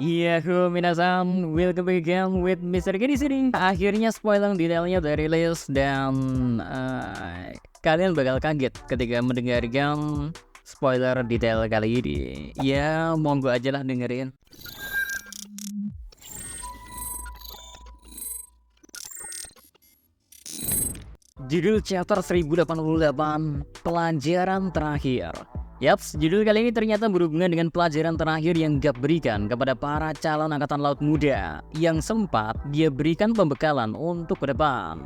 Yahoo minasan, welcome back again with Mr. K di sini. Akhirnya spoiler detailnya udah rilis dan kalian bakal kaget ketika mendengarkan spoiler detail kali ini. Ya, monggo aja lah dengerin. Judul chapter 1088, pelajaran terakhir. Yaps, judul kali ini ternyata berhubungan dengan pelajaran terakhir yang Gap berikan kepada para calon angkatan laut muda yang sempat dia berikan pembekalan untuk ke depan.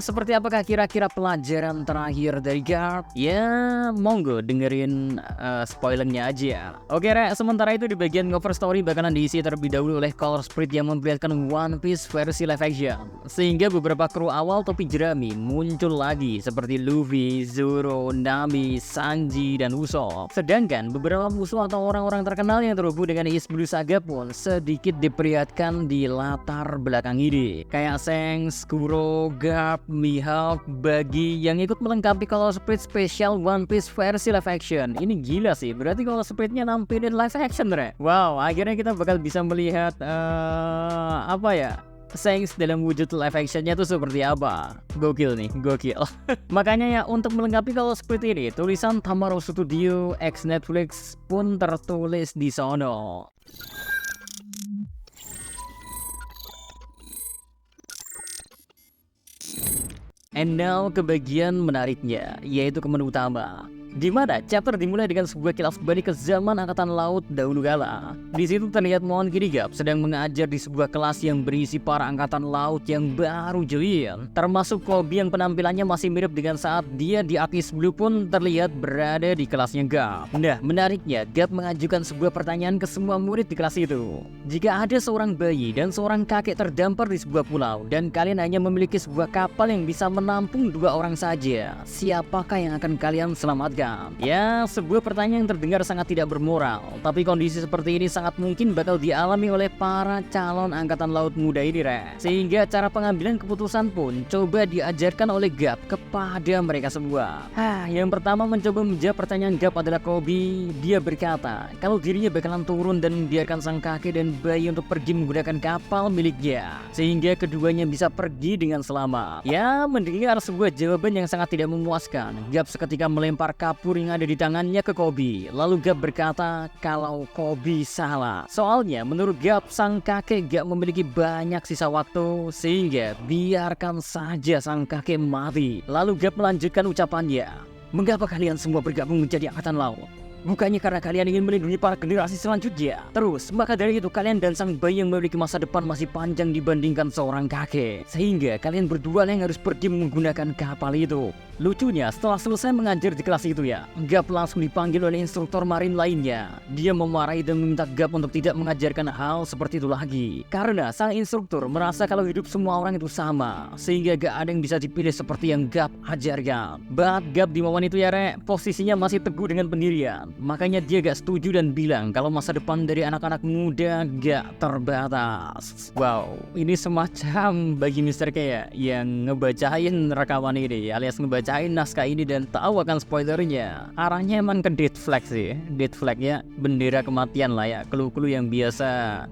Seperti apakah kira-kira pelajaran terakhir dari Gap? Ya, monggo dengerin spoilernya aja. Oke, sementara itu di bagian cover story bakalan diisi terlebih dahulu oleh Color Sprite yang memperlihatkan One Piece versi live action. Sehingga beberapa kru awal topi jerami muncul lagi seperti Luffy, Zoro, Nami, Sanji, dan Usopp. Sedangkan beberapa musuh atau orang-orang terkenal yang terhubung dengan East Blue Saga pun sedikit diperlihatkan di latar belakang ini. Kayak Shanks, Kuro, Garp, Mihawk, Buggy yang ikut melengkapi Color Sprite Special One Piece versi live action. Ini gila sih, berarti Color Sprite-nya nampilin live action, Wow, akhirnya kita bakal bisa melihat Shanks dalam wujud live actionnya tuh seperti apa. Gokil nih, gokil. Makanya ya, untuk melengkapi kalau seperti ini, tulisan Tamaro Studio X Netflix pun tertulis di sono. And now ke bagian menariknya, yaitu ke menu utama. Di mana chapter dimulai dengan sebuah kilas balik ke zaman angkatan laut dahulu kala. Di situ terlihat Mon Kirigap sedang mengajar di sebuah kelas yang berisi para angkatan laut yang baru join, termasuk Kobe yang penampilannya masih mirip dengan saat dia di Atis Blue pun terlihat berada di kelasnya Gap. Nah, menariknya Gap mengajukan sebuah pertanyaan ke semua murid di kelas itu. Jika ada seorang bayi dan seorang kakek terdampar di sebuah pulau dan kalian hanya memiliki sebuah kapal yang bisa menampung 2 orang saja, siapakah yang akan kalian selamatkan? Ya, sebuah pertanyaan yang terdengar sangat tidak bermoral, tapi kondisi seperti ini sangat mungkin bakal dialami oleh para calon angkatan laut muda ini, Sehingga cara pengambilan keputusan pun coba diajarkan oleh Gap kepada mereka semua. Yang pertama mencoba menjawab pertanyaan Gap adalah Kobe. Dia berkata kalau dirinya bakalan turun dan membiarkan sang kakek dan bayi untuk pergi menggunakan kapal miliknya, sehingga keduanya bisa pergi dengan selamat. Ya, mendengar sebuah jawaban yang sangat tidak memuaskan, Gap seketika melempar kapur yang ada di tangannya ke Kobe. Lalu Gap berkata kalau Kobe salah. Soalnya menurut Gap, sang kakek gak memiliki banyak sisa waktu, sehingga biarkan saja sang kakek mati. Lalu Gap melanjutkan ucapannya, mengapa kalian semua bergabung menjadi angkatan laut? Bukannya karena kalian ingin melindungi para generasi selanjutnya? Terus, maka dari itu kalian dan sang bayi yang memiliki masa depan masih panjang dibandingkan seorang kakek. Sehingga kalian berdua yang harus pergi menggunakan kapal itu. Lucunya, setelah selesai mengajar di kelas itu ya, Gap langsung dipanggil oleh instruktur marin lainnya. Dia memarahi dan meminta Gap untuk tidak mengajarkan hal seperti itu lagi. Karena sang instruktur merasa kalau hidup semua orang itu sama, sehingga gak ada yang bisa dipilih seperti yang Gap ajarkan. But Gap di momen itu ya, posisinya masih teguh dengan pendirian. Makanya dia gak setuju dan bilang kalau masa depan dari anak-anak muda gak terbatas. Wow, ini semacam bagi Mr. K ya, yang ngebacain rekaman ini, alias ngebacain naskah ini dan tahu akan spoilernya. Arahnya emang ke death flag sih. Death flag ya, bendera kematian lah ya, clue-clue yang biasa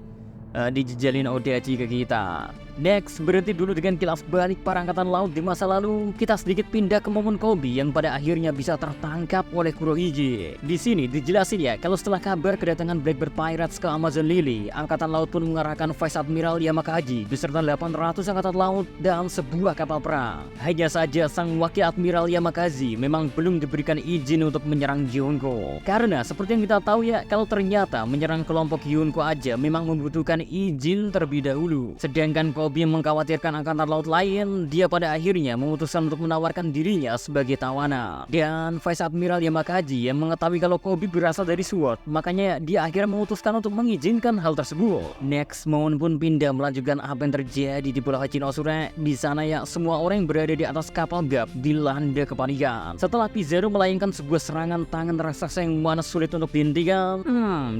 dijejalin Odachi ke kita. Next, berhenti dulu dengan kilas balik para angkatan laut di masa lalu. Kita sedikit pindah ke momen Kobe yang pada akhirnya bisa tertangkap oleh Kurohige. Di sini dijelasin ya, kalau setelah kabar kedatangan Blackbird Pirates ke Amazon Lily, angkatan laut pun mengarahkan Vice Admiral Yamakaji beserta 800 angkatan laut dan sebuah kapal perang. Hanya saja sang wakil Admiral Yamakazi memang belum diberikan izin untuk menyerang Yonko. Karena seperti yang kita tahu ya, kalau ternyata menyerang kelompok Yonko aja memang membutuhkan izin terlebih dahulu. Sedangkan Kobe mengkhawatirkan angkatan laut lain, dia pada akhirnya memutuskan untuk menawarkan dirinya sebagai tawanan. Dan Vice Admiral Yamakaji yang mengetahui kalau Kobe berasal dari SWORD, makanya dia akhirnya memutuskan untuk mengizinkan hal tersebut. Next, Mon pun pindah melanjutkan apa yang terjadi di Pulau Hachinosure. Di sana ya, semua orang yang berada di atas kapal Gap dilanda kepanikan setelah Pizarro melayangkan sebuah serangan tangan raksasa yang mana sulit untuk dihentikan.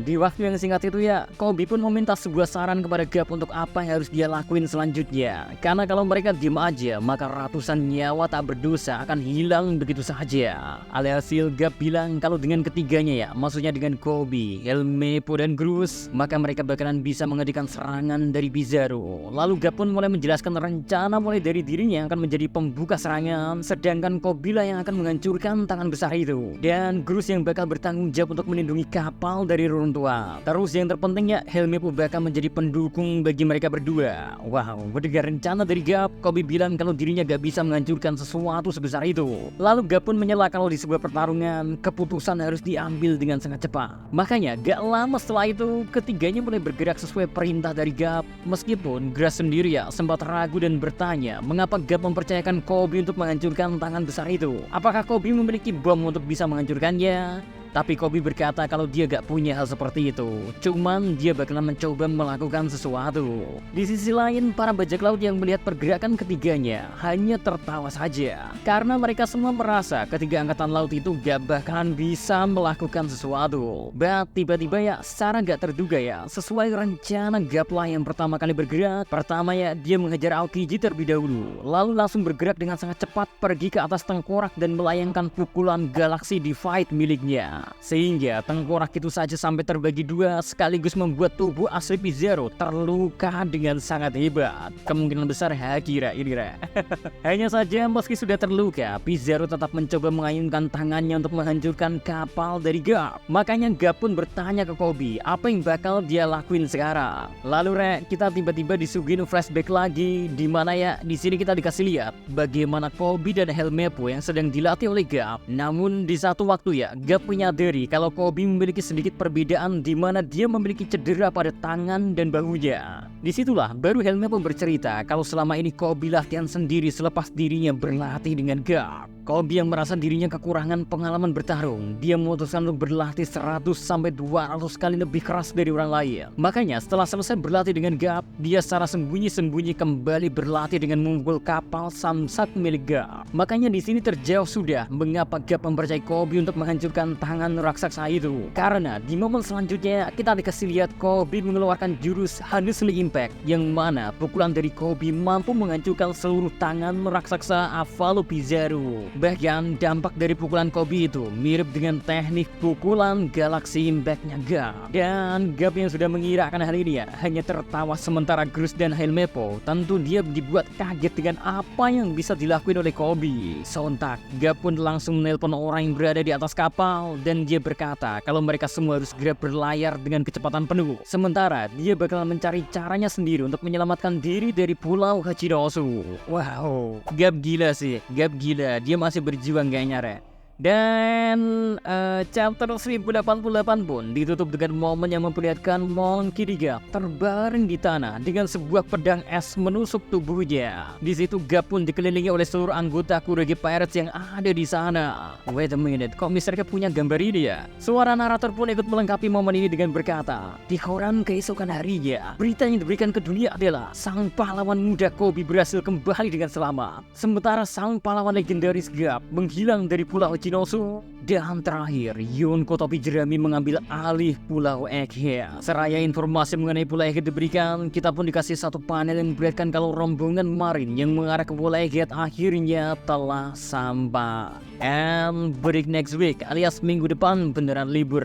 Di waktu yang singkat itu ya, Kobe pun meminta sebuah saran kepada Gap untuk apa yang harus dia lakuin selanjutnya. Karena kalau mereka diem aja, maka ratusan nyawa tak berdosa akan hilang begitu saja. Alhasil Gap bilang kalau dengan ketiganya ya, maksudnya dengan Kobe, Helmeppo dan Groose, maka mereka bakalan bisa menghentikan serangan dari Bizarro. Lalu Gap pun mulai menjelaskan rencana mulai dari dirinya yang akan menjadi pembuka serangan, sedangkan Kobe lah yang akan menghancurkan tangan besar itu, dan Groose yang bakal bertanggung jawab untuk melindungi kapal dari reruntuhan. Terus yang terpenting ya, Helmeppo bakal menjadi pendukung bagi mereka berdua. Wow, mendengar rencana dari Gap, Kobe bilang kalau dirinya gak bisa menghancurkan sesuatu sebesar itu. Lalu Gap pun menyela kalau di sebuah pertarungan, keputusan harus diambil dengan sangat cepat. Makanya gak lama setelah itu, ketiganya mulai bergerak sesuai perintah dari Gap. Meskipun Groose sendiri ya sempat ragu dan bertanya mengapa Gap mempercayakan Kobe untuk menghancurkan tangan besar itu. Apakah Kobe memiliki bom untuk bisa menghancurkannya? Tapi Kobe berkata kalau dia gak punya hal seperti itu, cuman dia bakalan mencoba melakukan sesuatu. Di sisi lain, para bajak laut yang melihat pergerakan ketiganya hanya tertawa saja, karena mereka semua merasa ketiga angkatan laut itu gak bakalan bisa melakukan sesuatu. Tiba-tiba ya, secara gak terduga ya, sesuai rencana Gap lah yang pertama kali bergerak. Pertama ya, dia mengejar Aokiji terlebih dahulu, lalu langsung bergerak dengan sangat cepat pergi ke atas tengkorak dan melayangkan pukulan Galaxy Divide miliknya. Sehingga tengkorak itu saja sampai terbagi dua, sekaligus membuat tubuh asli Bizarro terluka dengan sangat hebat. Kemungkinan besar Haki ini. Hanya saja meski sudah terluka, Bizarro tetap mencoba mengayunkan tangannya untuk menghancurkan kapal dari Gap. Makanya Gap pun bertanya ke Kobe apa yang bakal dia lakuin sekarang. Lalu kita tiba-tiba disuguhin flashback lagi, di mana ya di sini kita dikasih lihat bagaimana Kobe dan Helmeppo yang sedang dilatih oleh Gap. Namun di satu waktu ya, Gap punya dari kalau Kobe memiliki sedikit perbedaan di mana dia memiliki cedera pada tangan dan bahunya. Disitulah baru Helmeppo bercerita kalau selama ini Kobe latihan sendiri selepas dirinya berlatih dengan Gap. Kobe yang merasa dirinya kekurangan pengalaman bertarung, dia memutuskan untuk berlatih 100-200 kali lebih keras dari orang lain. Makanya setelah selesai berlatih dengan Gap, dia secara sembunyi-sembunyi kembali berlatih dengan memukul kapal Samsat milik Gap. Makanya di sini terjawab sudah mengapa Gap mempercayai Kobe untuk menghancurkan tangan raksasa itu. Karena di momen selanjutnya kita dikasih lihat Kobe mengeluarkan jurus Honestly Impact, yang mana pukulan dari Kobe mampu menghancurkan seluruh tangan raksasa Avalo Bizarro. Bahkan dampak dari pukulan Kobe itu mirip dengan teknik pukulan Galaxy Impact-nya Gap. Dan Gap yang sudah mengira akan hal ini ya hanya tertawa, sementara Groose dan Helmeppo tentu dia dibuat kaget dengan apa yang bisa dilakuin oleh Kobe. Sontak Gap pun langsung menelpon orang yang berada di atas kapal dan dia berkata kalau mereka semua harus segera berlayar dengan kecepatan penuh. Sementara dia bakal mencari caranya sendiri untuk menyelamatkan diri dari Pulau Hachinosu. Wow, Gap gila sih, Gap gila. Dia masih berjuang kayaknya Dan chapter 1088 pun ditutup dengan momen yang memperlihatkan Monkey D. Gap terbaring di tanah dengan sebuah pedang es menusuk tubuhnya. Di situ Gap pun dikelilingi oleh seluruh anggota Kuroge Pirates yang ada di sana. Wait a minute, kok Mr. Gap punya gambar ini ya? Suara narator pun ikut melengkapi momen ini dengan berkata, di koran keesokan harinya, berita yang diberikan ke dunia adalah sang pahlawan muda Kobe berhasil kembali dengan selamat. Sementara sang pahlawan legendaris Gap menghilang dari Pulau Hachinosu. Dan terakhir, Yonko Topi Jerami mengambil alih Pulau Egghead. Seraya informasi mengenai Pulau Egghead diberikan, kita pun dikasih satu panel yang memperlihatkan kalau rombongan marin yang mengarah ke Pulau Egghead akhirnya telah sampai. And break next week alias minggu depan beneran libur